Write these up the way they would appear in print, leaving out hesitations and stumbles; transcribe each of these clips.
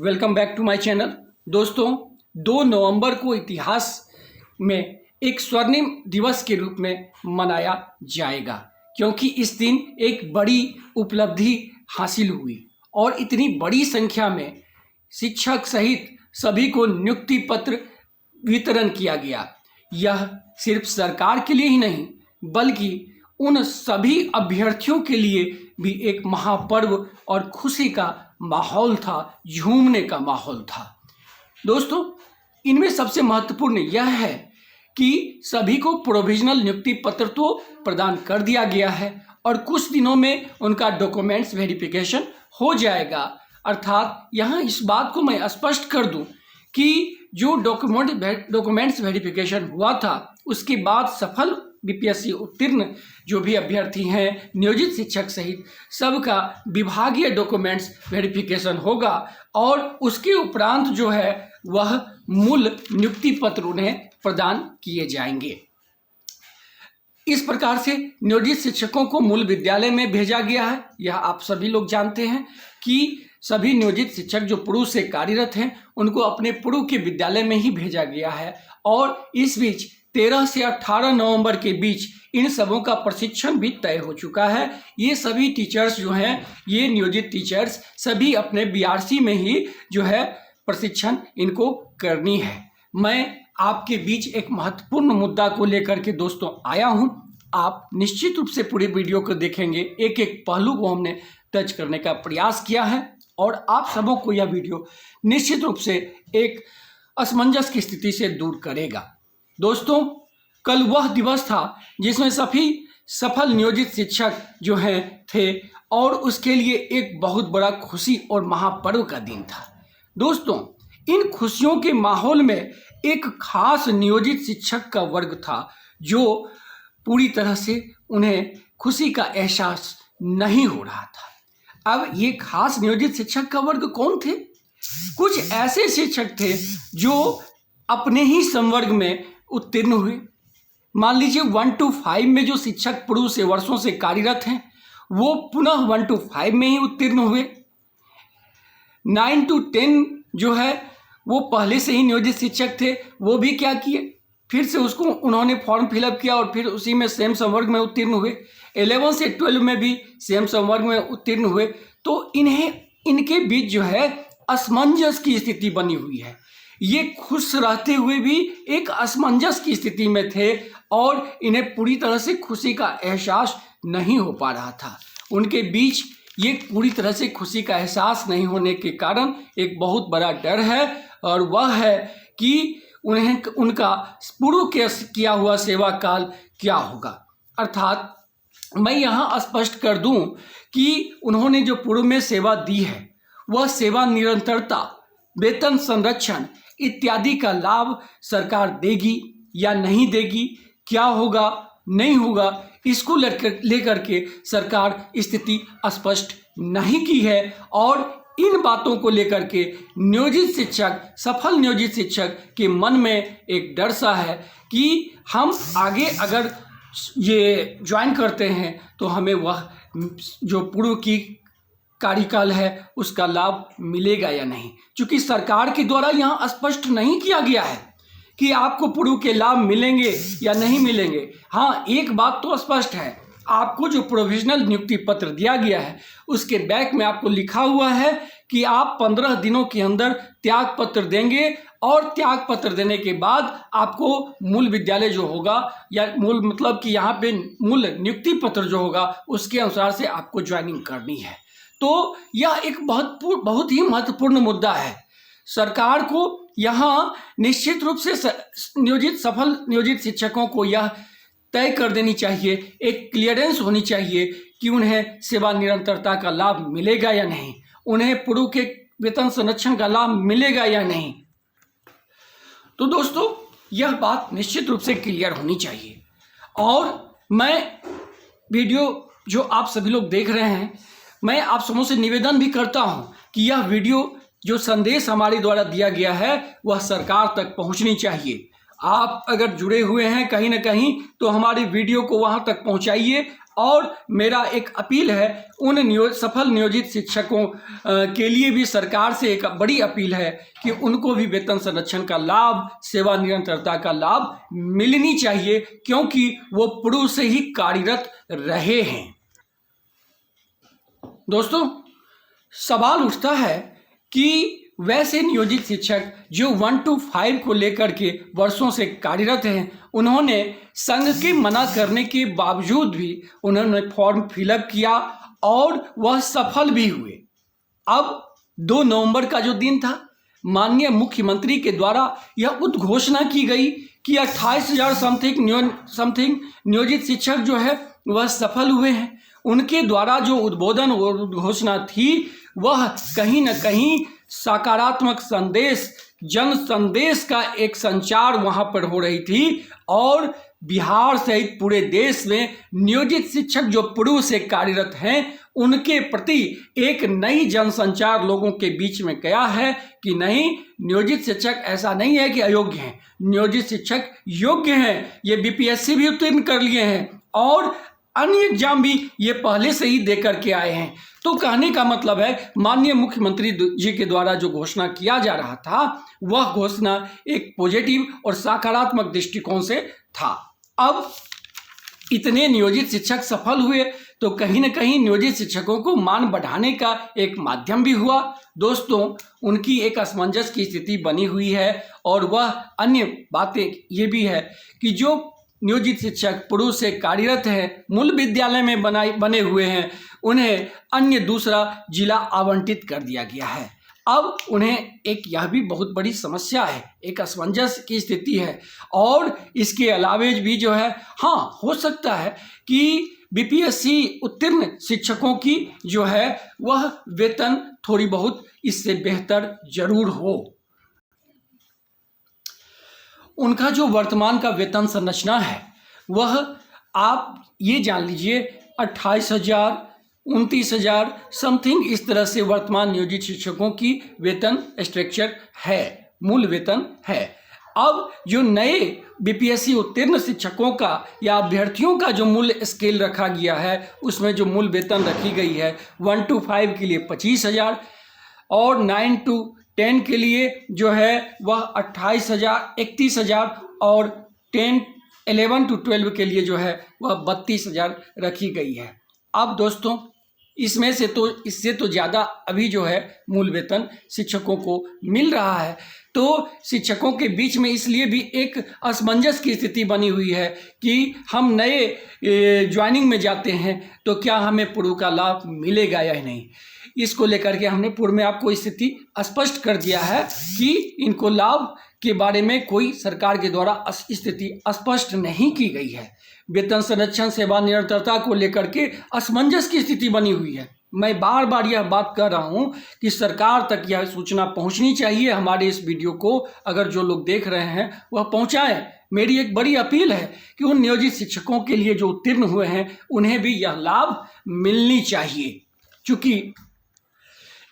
Welcome back to my channel. दोस्तों 2 नवंबर को इतिहास में एक स्वर्णिम दिवस के रूप में मनाया जाएगा, क्योंकि इस दिन एक बड़ी उपलब्धि हासिल हुई और इतनी बड़ी संख्या में शिक्षक सहित सभी को नियुक्ति पत्र वितरण किया गया। यह सिर्फ सरकार के लिए ही नहीं बल्कि उन सभी अभ्यर्थियों के लिए भी एक महापर्व और खुशी का माहौल था, झूमने का माहौल था। दोस्तों इनमें सबसे महत्वपूर्ण यह है कि सभी को प्रोविजनल नियुक्ति पत्र तो प्रदान कर दिया गया है और कुछ दिनों में उनका डॉक्यूमेंट्स वेरिफिकेशन हो जाएगा। अर्थात यहाँ इस बात को मैं स्पष्ट कर दूं कि जो डॉक्यूमेंट्स वेरिफिकेशन हुआ था उसके बाद सफल बीपीएससी उत्तीर्ण जो भी अभ्यर्थी हैं, नियोजित शिक्षक सहित सबका विभागीय डॉक्यूमेंट्स वेरिफिकेशन होगा और उसके उपरांत जो है वह मूल नियुक्ति पत्र उन्हें प्रदान किए जाएंगे। इस प्रकार से नियोजित शिक्षकों को मूल विद्यालय में भेजा गया है। यह आप सभी लोग जानते हैं कि सभी नियोजित शिक्षक जो पूर्व से कार्यरत हैं उनको अपने पूर्व के विद्यालय में ही भेजा गया है और इस बीच 13 से 18 नवंबर के बीच इन सबों का प्रशिक्षण भी तय हो चुका है। ये सभी टीचर्स जो हैं, ये नियोजित टीचर्स सभी अपने बीआरसी में ही जो है प्रशिक्षण इनको करनी है। मैं आपके बीच एक महत्वपूर्ण मुद्दा को लेकर के दोस्तों आया हूं। आप निश्चित रूप से पूरे वीडियो को देखेंगे, एक एक पहलू को हमने टच करने का प्रयास किया है और आप सबों को यह वीडियो निश्चित रूप से एक असमंजस की स्थिति से दूर करेगा। दोस्तों कल वह दिवस था जिसमें सभी सफल नियोजित शिक्षक जो हैं थे और उसके लिए एक बहुत बड़ा खुशी और महापर्व का दिन था। दोस्तों इन खुशियों के माहौल में एक खास नियोजित शिक्षक का वर्ग था जो पूरी तरह से उन्हें खुशी का एहसास नहीं हो रहा था। अब ये खास नियोजित शिक्षक का वर्ग कौन थे? कुछ ऐसे शिक्षक थे जो अपने ही संवर्ग में उत्तीर्ण हुए। मान लीजिए 1 to 5 में जो शिक्षक पूर्व से वर्षों से कार्यरत हैं वो पुनः 1 to 5 में ही उत्तीर्ण हुए। 9 to 10 जो है वो पहले से ही नियोजित शिक्षक थे, वो भी क्या किए, फिर से उसको उन्होंने फॉर्म फिलअप किया और फिर उसी में सेम संवर्ग में उत्तीर्ण हुए। 11 से 12 में भी सेम संवर्ग में उत्तीर्ण हुए। तो इनके बीच जो है असमंजस की स्थिति बनी हुई है। ये खुश रहते हुए भी एक असमंजस की स्थिति में थे और इन्हें पूरी तरह से खुशी का एहसास नहीं हो पा रहा था। उनके बीच ये पूरी तरह से खुशी का एहसास नहीं होने के कारण एक बहुत बड़ा डर है और वह है कि उन्हें उनका पूर्व किया हुआ सेवा काल क्या होगा। अर्थात मैं यहाँ स्पष्ट कर दूं कि उन्होंने जो पूर्व में सेवा दी है वह सेवा निरंतरता, वेतन संरक्षण इत्यादि का लाभ सरकार देगी या नहीं देगी, क्या होगा नहीं होगा, इसको लेकर के सरकार स्थिति स्पष्ट नहीं की है और इन बातों को लेकर के नियोजित शिक्षक, सफल नियोजित शिक्षक के मन में एक डर सा है कि हम आगे अगर ये ज्वाइन करते हैं तो हमें वह जो पूर्व की कार्यकाल है उसका लाभ मिलेगा या नहीं। क्योंकि सरकार के द्वारा यहाँ स्पष्ट नहीं किया गया है कि आपको पूर्व के लाभ मिलेंगे या नहीं मिलेंगे। हाँ, एक बात तो स्पष्ट है, आपको जो प्रोविजनल नियुक्ति पत्र दिया गया है उसके बैक में आपको लिखा हुआ है कि आप 15 दिनों के अंदर त्याग पत्र देंगे और त्याग पत्र देने के बाद आपको मूल विद्यालय जो होगा या मूल मतलब कि यहाँ पे मूल नियुक्ति पत्र जो होगा उसके अनुसार से आपको ज्वाइनिंग करनी है। तो यह एक बहुत ही महत्वपूर्ण मुद्दा है। सरकार को यहाँ निश्चित रूप से सफल नियोजित शिक्षकों को यह तय कर देनी चाहिए, एक क्लियरेंस होनी चाहिए कि उन्हें सेवा निरंतरता का लाभ मिलेगा या नहीं, उन्हें पूर्व के वेतन संरक्षण का लाभ मिलेगा या नहीं। तो दोस्तों यह बात निश्चित रूप से क्लियर होनी चाहिए और मैं वीडियो जो आप सभी लोग देख रहे हैं, मैं आप सबों से निवेदन भी करता हूं कि यह वीडियो जो संदेश हमारे द्वारा दिया गया है वह सरकार तक पहुंचनी चाहिए। आप अगर जुड़े हुए हैं कहीं ना कहीं तो हमारी वीडियो को वहां तक पहुंचाइए। और मेरा एक अपील है उन सफल नियोजित शिक्षकों के लिए भी सरकार से एक बड़ी अपील है कि उनको भी वेतन संरक्षण का लाभ, सेवा निरंतरता का लाभ मिलनी चाहिए, क्योंकि वो पूर्व से ही कार्यरत रहे हैं। दोस्तों, सवाल उठता है कि वैसे नियोजित शिक्षक जो 1 to 5 को लेकर के वर्षों से कार्यरत हैं, उन्होंने संघ के मना करने के बावजूद भी उन्होंने फॉर्म फिलअप किया और वह सफल भी हुए। अब 2 नवंबर का जो दिन था, माननीय मुख्यमंत्री के द्वारा यह उद्घोषणा की गई कि 28,000 समथिंग नियोजित शिक्षक जो है वह सफल हुए हैं। उनके द्वारा जो उद्बोधन और उद्घोषणा थी वह कहीं न कहीं सकारात्मक संदेश, जन संदेश का एक संचार वहां पर हो रही थी और बिहार सहित पूरे देश में नियोजित शिक्षक जो पूर्व से कार्यरत हैं उनके प्रति एक नई जनसंचार लोगों के बीच में गया है कि नहीं, नियोजित शिक्षक ऐसा नहीं है कि अयोग्य हैं, नियोजित शिक्षक योग्य हैं, ये बीपीएससी भी उत्तीर्ण कर लिए हैं और अन्य एग्जाम भी ये पहले से ही दे करके आए हैं। तो कहने का मतलब है माननीय मुख्यमंत्री जी के द्वारा जो घोषणा किया जा रहा था वह घोषणा एक पॉजिटिव और सकारात्मक दृष्टिकोण से था। अब इतने नियोजित शिक्षक सफल हुए तो कहीं न कहीं नियोजित शिक्षकों को मान बढ़ाने का एक माध्यम भी हुआ। दोस्तों, उनकी एक असमंजस की स्थिति बनी हुई है और वह अन्य बातें ये भी है कि जो नियोजित शिक्षक पूर्व से कार्यरत हैं, मूल विद्यालय में बने हुए हैं, उन्हें अन्य दूसरा जिला आवंटित कर दिया गया है। अब उन्हें एक यह भी बहुत बड़ी समस्या है, एक असमंजस की स्थिति है और इसके अलावे भी जो है, हाँ, हो सकता है कि बीपीएससी उत्तीर्ण शिक्षकों की जो है वह वेतन थोड़ी बहुत इससे बेहतर जरूर हो। उनका जो वर्तमान का वेतन संरचना है वह आप ये जान लीजिए 28,000, 29,000 समथिंग इस तरह से वर्तमान नियोजित शिक्षकों की वेतन स्ट्रक्चर है, मूल वेतन है। अब जो नए बीपीएससी उत्तीर्ण शिक्षकों का या अभ्यर्थियों का जो मूल स्केल रखा गया है उसमें जो मूल वेतन रखी गई है 1 to 5 के लिए 25,000 और 9 to 10 के लिए जो है वह 28,000, 31,000 और 11 to 12 के लिए जो है वह 32,000 रखी गई है। अब दोस्तों, इसमें से तो इससे तो ज़्यादा अभी जो है मूल वेतन शिक्षकों को मिल रहा है, तो शिक्षकों के बीच में इसलिए भी एक असमंजस की स्थिति बनी हुई है कि हम नए ज्वाइनिंग में जाते हैं तो क्या हमें पूर्व का लाभ मिलेगा या नहीं। इसको लेकर के हमने पूर्व में आपको स्थिति स्पष्ट कर दिया है कि इनको लाभ के बारे में कोई सरकार के द्वारा स्थिति स्पष्ट नहीं की गई है। वेतन संरक्षण, सेवा निरंतरता को लेकर के असमंजस की स्थिति बनी हुई है। मैं बार बार यह बात कर रहा हूं कि सरकार तक यह सूचना पहुंचनी चाहिए। हमारे इस वीडियो को अगर जो लोग देख रहे हैं वह पहुंचाएं। मेरी एक बड़ी अपील है कि उन नियोजित शिक्षकों के लिए जो उत्तीर्ण हुए हैं उन्हें भी यह लाभ मिलनी चाहिए। चूंकि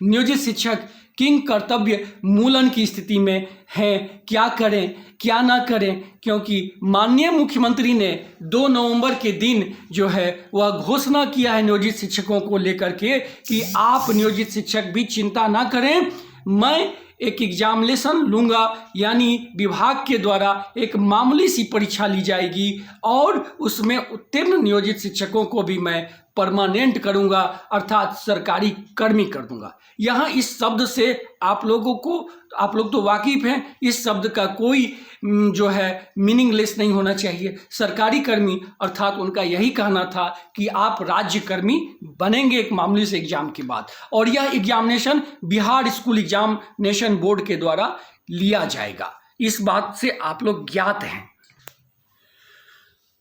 नियोजित शिक्षक किंग कर्तव्य मूलन की स्थिति में हैं, क्या करें क्या ना करें, क्योंकि माननीय मुख्यमंत्री ने 2 नवंबर के दिन जो है वह घोषणा किया है नियोजित शिक्षकों को लेकर के कि आप नियोजित शिक्षक भी चिंता ना करें, मैं एक एग्जामिनेशन लूँगा, यानी विभाग के द्वारा एक मामूली सी परीक्षा ली जाएगी और उसमें उत्तीर्ण नियोजित शिक्षकों को भी मैं परमानेंट करूँगा, अर्थात सरकारी कर्मी कर दूँगा। यहाँ इस शब्द से आप लोग तो वाकिफ़ हैं, इस शब्द का कोई जो है मीनिंगलेस नहीं होना चाहिए। सरकारी कर्मी अर्थात उनका यही कहना था कि आप राज्य कर्मी बनेंगे एक मामूली से एग्जाम के बाद, और यह examination Bihar school examination board के द्वारा लिया जाएगा। इस बात से आप लोग ज्ञात हैं।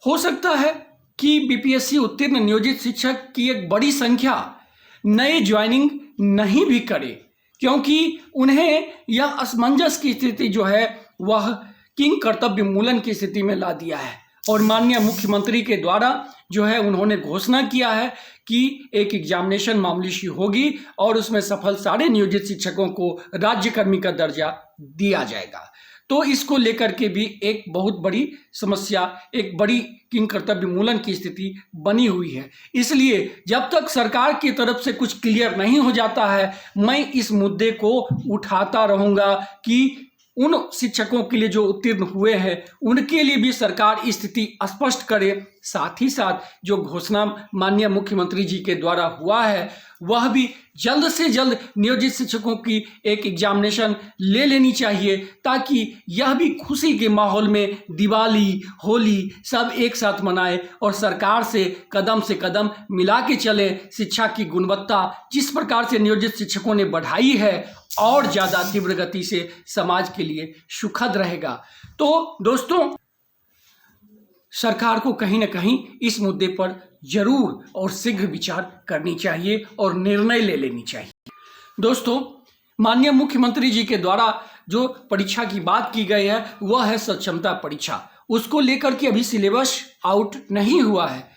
हो सकता है कि बीपीएससी उत्तीर्ण नियोजित शिक्षक की एक बड़ी संख्या नए ज्वाइनिंग नहीं भी करे, क्योंकि उन्हें यह असमंजस की स्थिति जो है वह किंग कर्तव्य मूलन की स्थिति में ला दिया है। और माननीय मुख्यमंत्री के द्वारा जो है उन्होंने घोषणा किया है कि एक एग्जामिनेशन मामूली सी होगी और उसमें सफल सारे नियोजित शिक्षकों को राज्यकर्मी का दर्जा दिया जाएगा। तो इसको लेकर के भी एक बहुत बड़ी समस्या, एक बड़ी किंग कर्तव्य मूलन की स्थिति बनी हुई है। इसलिए जब तक सरकार की तरफ से कुछ क्लियर नहीं हो जाता है, मैं इस मुद्दे को उठाता रहूँगा कि उन शिक्षकों के लिए जो उत्तीर्ण हुए हैं उनके लिए भी सरकार स्थिति स्पष्ट करे। साथ ही साथ जो घोषणा माननीय मुख्यमंत्री जी के द्वारा हुआ है वह भी जल्द से जल्द नियोजित शिक्षकों की एक एग्जामिनेशन ले लेनी चाहिए, ताकि यह भी खुशी के माहौल में दिवाली होली सब एक साथ मनाए और सरकार से कदम मिला के चले। शिक्षा की गुणवत्ता जिस प्रकार से नियोजित शिक्षकों ने बढ़ाई है और ज़्यादा तीव्र गति से समाज के लिए सुखद रहेगा। तो दोस्तों, सरकार को कहीं ना कहीं इस मुद्दे पर जरूर और शीघ्र विचार करनी चाहिए और निर्णय ले लेनी चाहिए। दोस्तों, माननीय मुख्यमंत्री जी के द्वारा जो परीक्षा की बात की गई है वह है सक्षमता परीक्षा। उसको लेकर के अभी सिलेबस आउट नहीं हुआ है।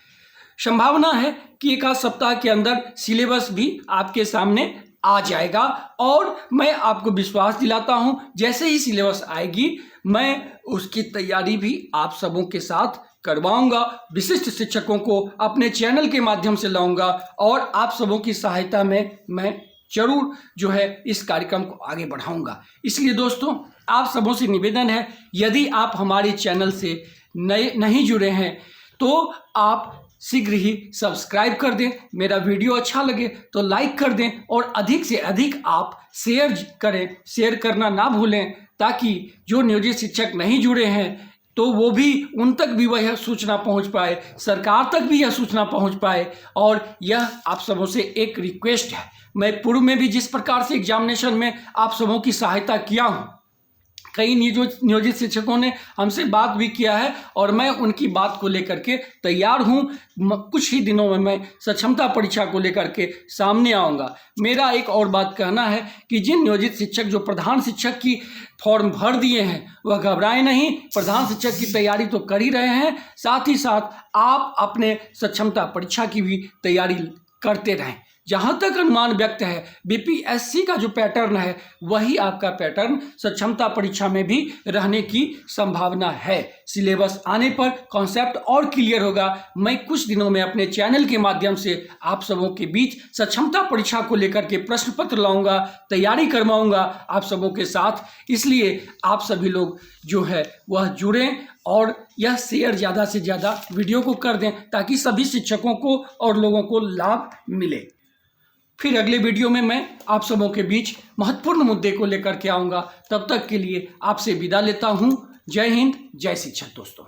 संभावना है कि एक आध सप्ताह के अंदर सिलेबस भी आपके सामने आ जाएगा और मैं आपको विश्वास दिलाता हूं जैसे ही सिलेबस आएगी मैं उसकी तैयारी भी आप सबों के साथ करवाऊंगा। विशिष्ट शिक्षकों को अपने चैनल के माध्यम से लाऊंगा और आप सबों की सहायता में मैं जरूर जो है इस कार्यक्रम को आगे बढ़ाऊंगा। इसलिए दोस्तों, आप सबों से निवेदन है, यदि आप हमारे चैनल से नहीं जुड़े हैं तो आप शीघ्र ही सब्सक्राइब कर दें। मेरा वीडियो अच्छा लगे तो लाइक कर दें और अधिक से अधिक आप शेयर करें। शेयर करना ना भूलें ताकि जो नियोजित शिक्षक नहीं जुड़े हैं तो वो भी उन तक भी वह सूचना पहुंच पाए, सरकार तक भी यह सूचना पहुंच पाए। और यह आप सबों से एक रिक्वेस्ट है, मैं पूर्व में भी जिस प्रकार से एग्जामिनेशन में आप सबों की सहायता किया हूँ, कई नियोजित शिक्षकों ने हमसे बात भी किया है और मैं उनकी बात को लेकर के तैयार हूं। कुछ ही दिनों में मैं सक्षमता परीक्षा को लेकर के सामने आऊंगा। मेरा एक और बात कहना है कि जिन नियोजित शिक्षक जो प्रधान शिक्षक की फॉर्म भर दिए हैं वह घबराए नहीं, प्रधान शिक्षक की तैयारी तो कर ही रहे हैं, साथ ही साथ आप अपने सक्षमता परीक्षा की भी तैयारी करते रहें। जहाँ तक अनुमान व्यक्त है, बीपीएससी का जो पैटर्न है वही आपका पैटर्न सक्षमता परीक्षा में भी रहने की संभावना है। सिलेबस आने पर कॉन्सेप्ट और क्लियर होगा। मैं कुछ दिनों में अपने चैनल के माध्यम से आप सबों के बीच सक्षमता परीक्षा को लेकर के प्रश्न पत्र लाऊंगा, तैयारी करवाऊंगा आप सबों के साथ। इसलिए आप सभी लोग जो है वह जुड़ें और यह शेयर ज़्यादा से ज़्यादा वीडियो को कर दें ताकि सभी शिक्षकों को और लोगों को लाभ मिले। फिर अगले वीडियो में मैं आप सबों के बीच महत्वपूर्ण मुद्दे को लेकर के आऊँगा। तब तक के लिए आपसे विदा लेता हूँ। जय हिंद, जय शिक्षक दोस्तों।